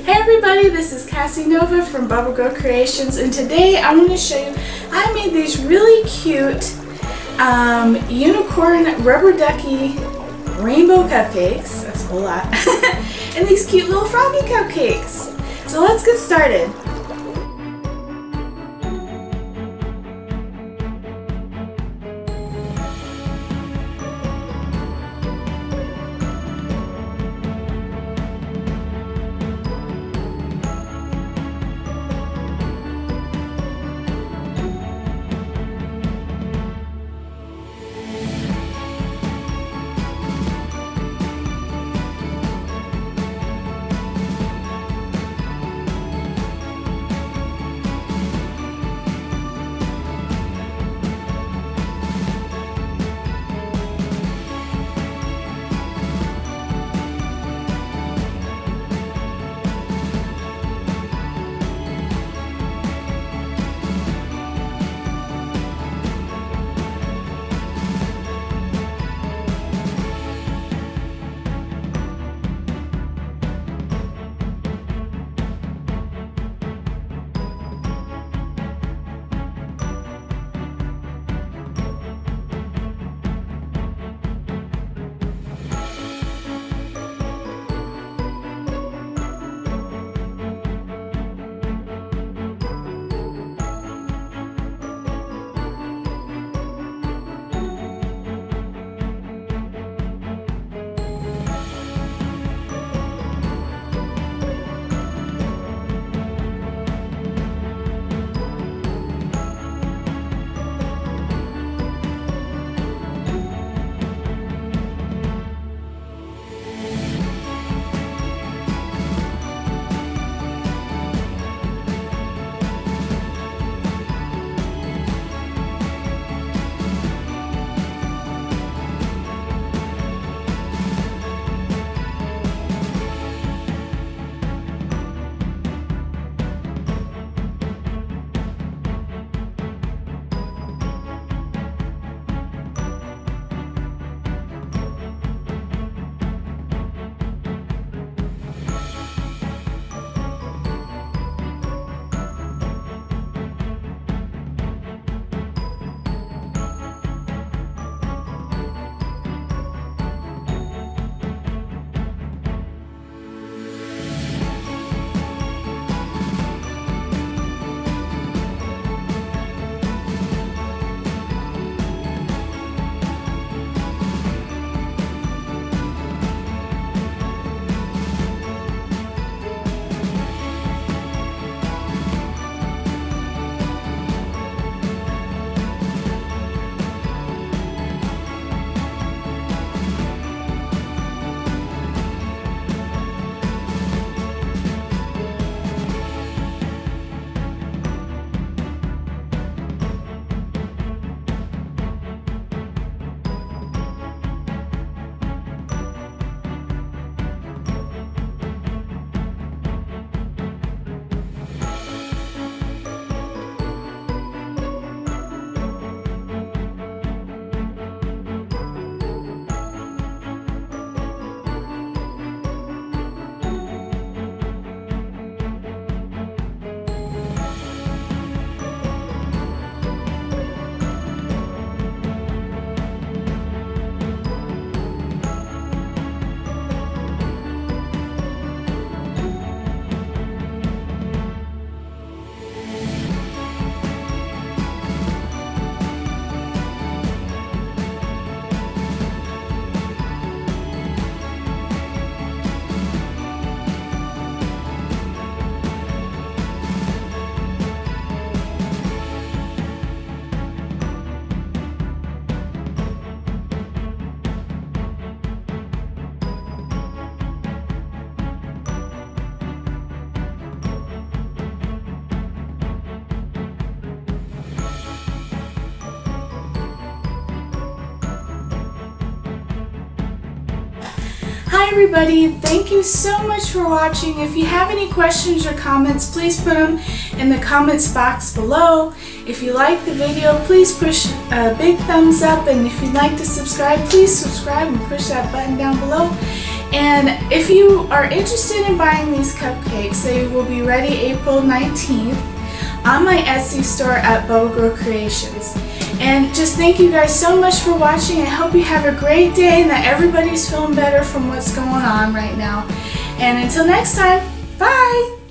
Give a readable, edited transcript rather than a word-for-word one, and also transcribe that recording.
Hey everybody, this is Cassie Nova from Bubblegurlcreations, and today I'm going to show you I made these really cute unicorn rubber ducky rainbow cupcakes. That's a whole lot. And these cute little froggy cupcakes. So let's get started. Hi everybody, thank you so much for watching. If you have any questions or comments, please put them in the comments box below. If you like the video, please push a big thumbs up, and if you'd like to subscribe, please subscribe and push that button down below. And if you are interested in buying these cupcakes, they will be ready April 19th on my Etsy store at Bubblegurlcreations. And just thank you guys so much for watching. I hope you have a great day and that everybody's feeling better from what's going on right now. And until next time, bye!